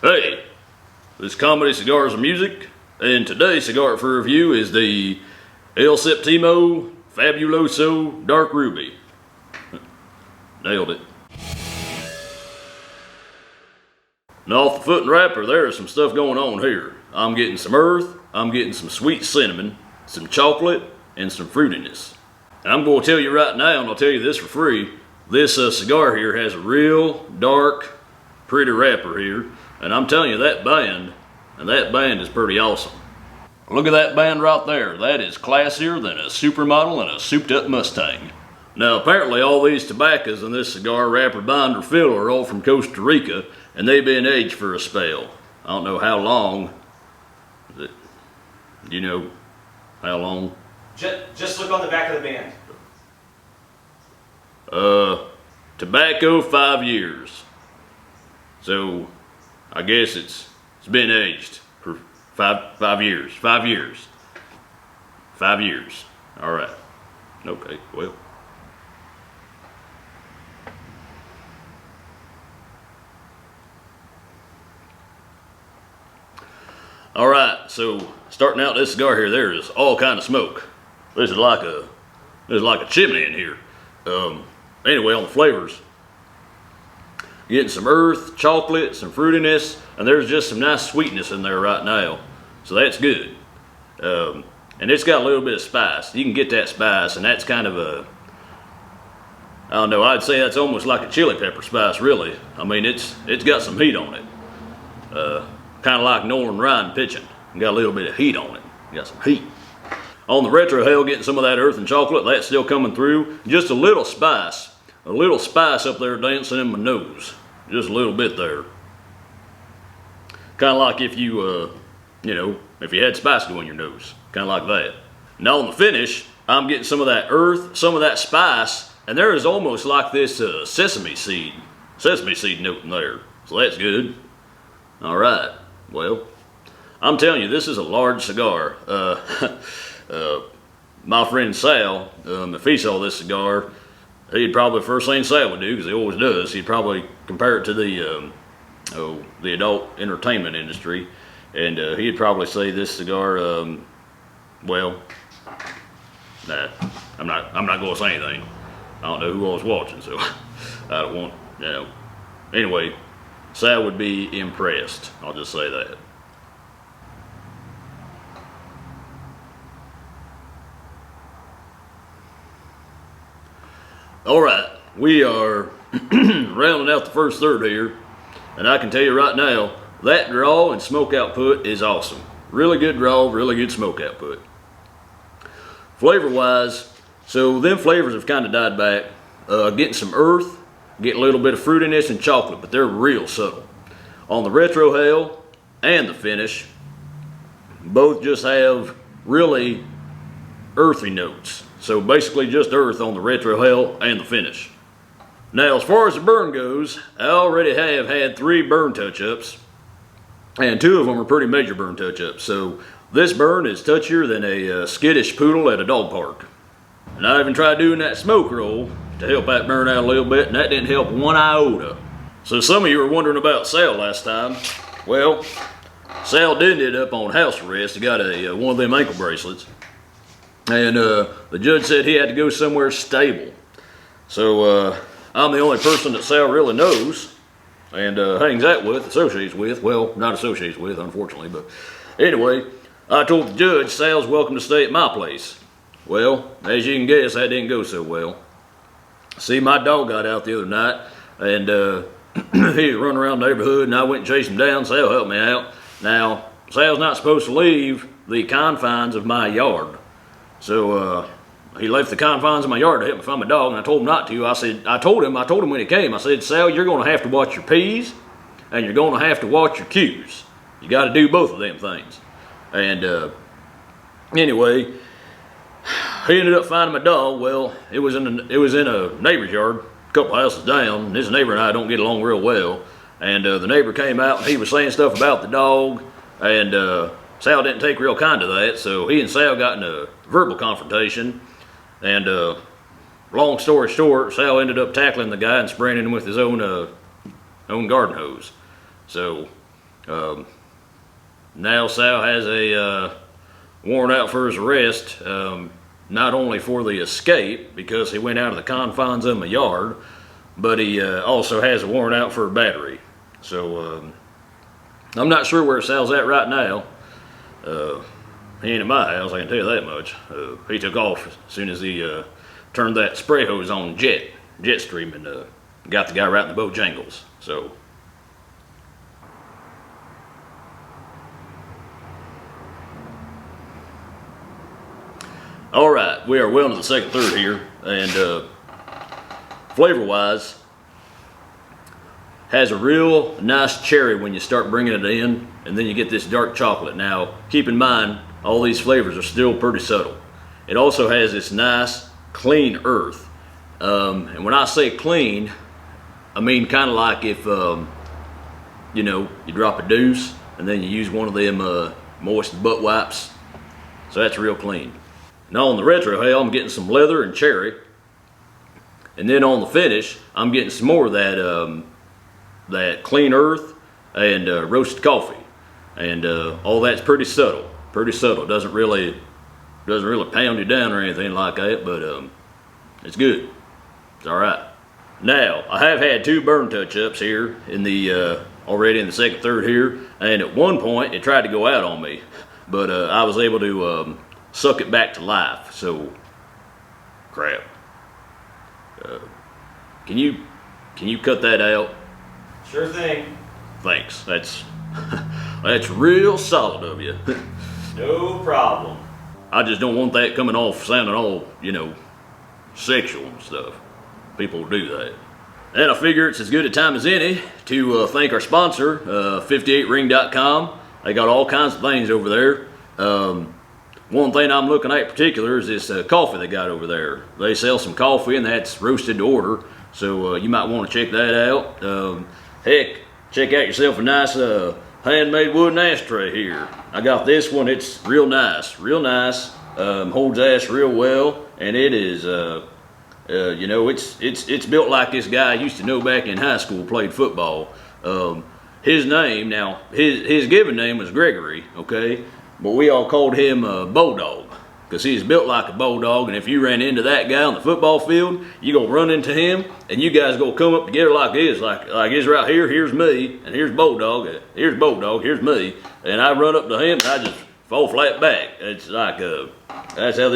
Hey, this is Comedy Cigars and Music, and today's cigar for review is the El Septimo Fabuloso Dark Ruby. Nailed it. Now off the foot and wrapper, there is some stuff going on here. I'm getting some earth, I'm getting some sweet cinnamon, some chocolate, and some fruitiness. And I'm going to tell you right now, and I'll tell you this for free, this cigar here has a real dark, pretty wrapper here. And I'm telling you, that band is pretty awesome. Look at that band right there. That is classier than a supermodel and a souped up Mustang. Now apparently all these tobaccos in this cigar wrapper binder filler are all from Costa Rica, and they've been aged for a spell. I don't know how long. Do you know how long? Just look on the back of the band. Tobacco 5 years. So I guess it's been aged for five years. 5 years. 5 years. All right. Okay. Well. All right. So starting out this cigar here, there is all kind of smoke. There's like a chimney in here. Anyway, on the flavors. Getting some earth, chocolate, some fruitiness, and there's just some nice sweetness in there right now. So that's good. And it's got a little bit of spice. You can get that spice, and that's kind of a, I don't know, I'd say that's almost like a chili pepper spice, really. I mean, it's got some heat on it. Kind of like Northern Rhine pitching. Got a little bit of heat on it. Got some heat. On the retro hell, getting some of that earth and chocolate, that's still coming through. Just a little spice up there dancing in my nose. Just a little bit there. Kind of like if you, if you had spice go in your nose. Kind of like that. Now on the finish, I'm getting some of that earth, some of that spice, and there is almost like this sesame seed note in there. So that's good. All right. Well, I'm telling you, this is a large cigar. My friend Sal, if he saw this cigar, he'd probably, first thing Sal would do, because he always does, he'd probably compare it to the adult entertainment industry, and he'd probably say this cigar, well, nah, I'm not going to say anything. I don't know who I was watching, so I don't want, Anyway, Sal would be impressed. I'll just say that. All right, we are rounding out the first third here, and I can tell you right now, that draw and smoke output is awesome. Really good draw, really good smoke output. Flavor-wise, so them flavors have kind of died back. Getting some earth, getting a little bit of fruitiness and chocolate, but they're real subtle. On the retro hell and the finish, both just have really earthy notes. So basically just earth on the retro hell and the finish. Now as far as the burn goes, I already have had 3 burn touch-ups, and 2 of them are pretty major burn touch-ups. So this burn is touchier than a skittish poodle at a dog park. And I even tried doing that smoke roll to help that burn out a little bit, and that didn't help one iota. So some of you were wondering about Sal last time. Well, Sal did end up on house arrest. He got one of them ankle bracelets. And the judge said he had to go somewhere stable. So I'm the only person that Sal really knows and hangs out with, associates with. Well, not associates with, unfortunately. But anyway, I told the judge Sal's welcome to stay at my place. Well, as you can guess, that didn't go so well. See, my dog got out the other night, and he was running around the neighborhood, and I went and chased him down. Sal helped me out. Now, Sal's not supposed to leave the confines of my yard. So he left the confines of my yard to help me find my dog, and I told him not to. I told him when he came, I said, Sal, you're going to have to watch your P's, and you're going to have to watch your Q's. You got to do both of them things. And anyway, he ended up finding my dog. Well, it was in a neighbor's yard, a couple houses down. And this neighbor and I don't get along real well. And the neighbor came out, and he was saying stuff about the dog, and Sal didn't take real kind to that, so he and Sal got in a verbal confrontation, and long story short, Sal ended up tackling the guy and spraying him with his own garden hose. So Now Sal has a warrant out for his arrest, not only for the escape, because he went out of the confines of my yard, but he also has a warrant out for a battery. So I'm not sure where Sal's at right now. He ain't at my house, I can tell you that much. He took off as soon as he turned that spray hose on jet stream, and got the guy right in the Bojangles. So all right, we are well into the second third here, and flavor-wise, has a real nice cherry when you start bringing it in, and then you get this dark chocolate. Now, keep in mind, all these flavors are still pretty subtle. It also has this nice, clean earth. And when I say clean, I mean kind of like if, you know, you drop a deuce, and then you use one of them moist butt wipes. So that's real clean. Now on the retrohale, I'm getting some leather and cherry. And then on the finish, I'm getting some more of that that clean earth and roasted coffee. And all that's pretty subtle. Pretty subtle. Doesn't really pound you down or anything like that, but it's good. It's all right. Now, I have had 2 burn touch-ups here in the already in the second third here, and at one point it tried to go out on me, but I was able to suck it back to life. So, crap. Can you cut that out? Sure thing. Thanks. That's that's real solid of you. No problem. I just don't want that coming off sounding all, you know, sexual and stuff. People do that. And I figure it's as good a time as any to thank our sponsor, 58ring.com. They got all kinds of things over there. One thing I'm looking at in particular is this coffee they got over there. They sell some coffee, and that's roasted to order, so you might want to check that out. Heck, check out yourself a nice handmade wooden ashtray here. I got this one. It's real nice, holds ash real well, and it is you know, it's built like this guy I used to know back in high school played football. His name, now his given name was Gregory, okay, but we all called him Bulldog, because he's built like a bulldog, and if you ran into that guy on the football field, you gonna run into him, and you guys gonna come up together like this, like this right here. Here's me, and here's Bulldog. Here's me, and I run up to him, and I just fall flat back. It's like that's how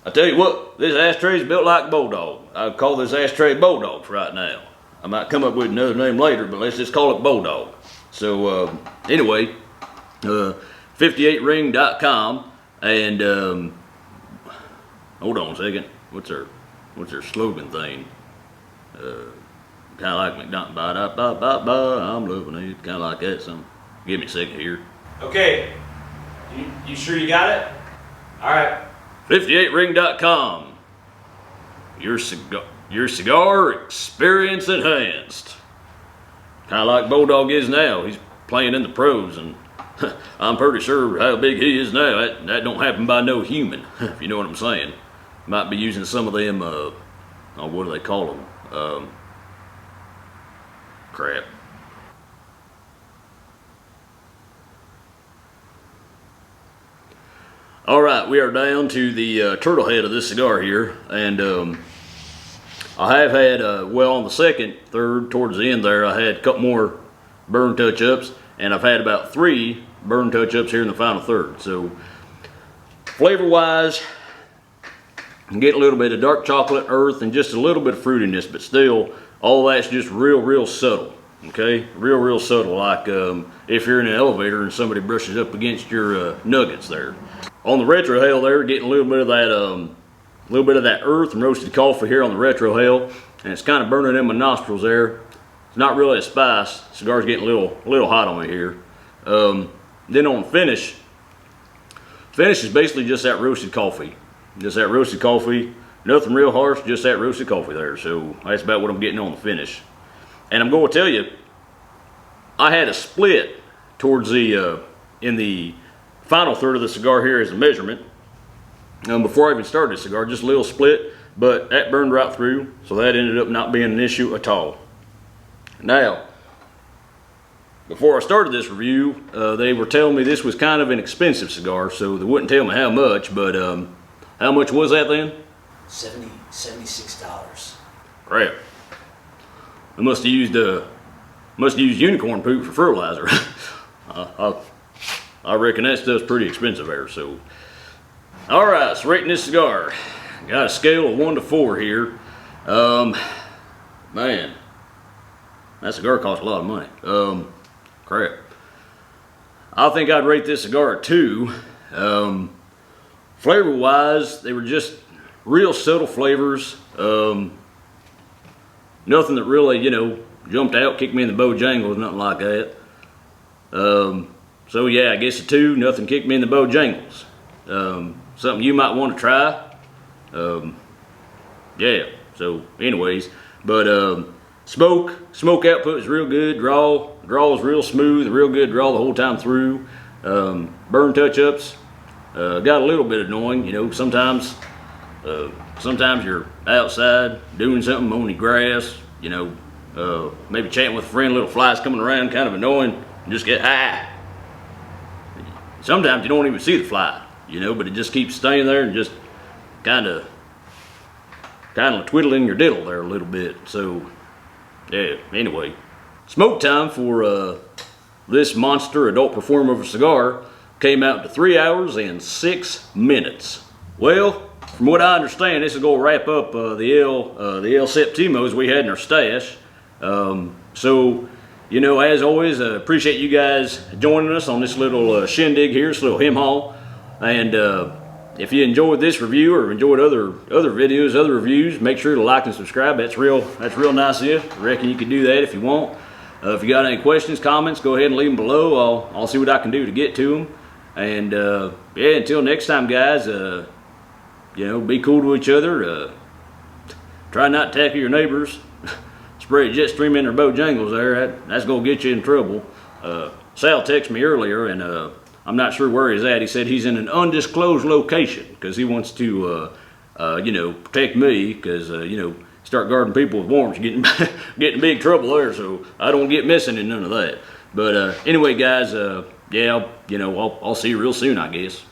I tell you what, this ashtray is built like Bulldog. I call this ashtray Bulldog for right now. I might come up with another name later, but let's just call it Bulldog. So anyway, 58ring.com. And hold on a second. What's their slogan thing? Kind of like McDonald's. I'm loving it. Kind of like that. Some. Give me a second here. Okay. You sure you got it? All right. 58ring.com. Your cigar experience enhanced. Kind of like Bulldog is now. He's playing in the pros, and I'm pretty sure how big he is now, that don't happen by no human, if you know what I'm saying. Might be using some of them, what do they call them? Crap. All right, we are down to the turtle head of this cigar here, and I have had, well, on the second, third, towards the end there, I had a couple more burn touch-ups, and I've had about 3 burn touch-ups here in the final third. So flavor-wise, you get a little bit of dark chocolate, earth, and just a little bit of fruitiness, but still, all that's just real subtle. Okay, real subtle, like if you're in an elevator and somebody brushes up against your nuggets there. On the retrohale there, getting a little bit of that earth and roasted coffee here on the retrohale, and it's kind of burning in my nostrils there. It's not really a spice. Cigar's getting a little hot on me here. Then on finish is basically just that roasted coffee. Just that roasted coffee. Nothing real harsh, just that roasted coffee there. So that's about what I'm getting on the finish. And I'm going to tell you, I had a split towards the, in the final third of the cigar here as a measurement. Before I even started the cigar, just a little split, but that burned right through, so that ended up not being an issue at all. Now, before I started this review, they were telling me this was kind of an expensive cigar, so they wouldn't tell me how much, but how much was that then? $76. Crap. I must have used unicorn poop for fertilizer. I reckon that stuff's pretty expensive there, so. All right, so rating this cigar. Got a scale of 1 to 4 here. Man, that cigar costs a lot of money. Crap. I think I'd rate this cigar a 2. Flavor-wise, they were just real subtle flavors. Nothing that really, you know, jumped out, kicked me in the bojangles, nothing like that. So yeah, I guess a 2. Nothing kicked me in the bojangles. Something you might want to try. Yeah. So, anyways, but smoke output is real good. Draw is real smooth, real good draw the whole time through. Burn touch-ups got a little bit annoying. You know, sometimes you're outside doing something on the grass. You know, maybe chatting with a friend, little flies coming around, kind of annoying. And just get Sometimes you don't even see the fly. You know, but it just keeps staying there and just kind of twiddling your diddle there a little bit. So, yeah, anyway. Smoke time for this monster adult performer of a cigar came out to 3 hours and 6 minutes. Well, from what I understand, this is going to wrap up the El Septimos we had in our stash. So, you know, as always, appreciate you guys joining us on this little shindig here, this little him haul. And if you enjoyed this review or enjoyed other videos, other reviews, make sure to like and subscribe. That's real nice of you. I reckon you can do that if you want. If you got any questions, comments, go ahead and leave them below. I'll see what I can do to get to them. And yeah, until next time, guys. You know, be cool to each other. Try not to tackle your neighbors. Spray a jet stream in their bojangles there. That's gonna get you in trouble. Sal texted me earlier, and I'm not sure where he's at. He said he's in an undisclosed location because he wants to, you know, protect me because, you know, start guarding people with warrants, getting in big trouble there. So I don't get missing in none of that. But anyway, guys, yeah, you know, I'll see you real soon, I guess.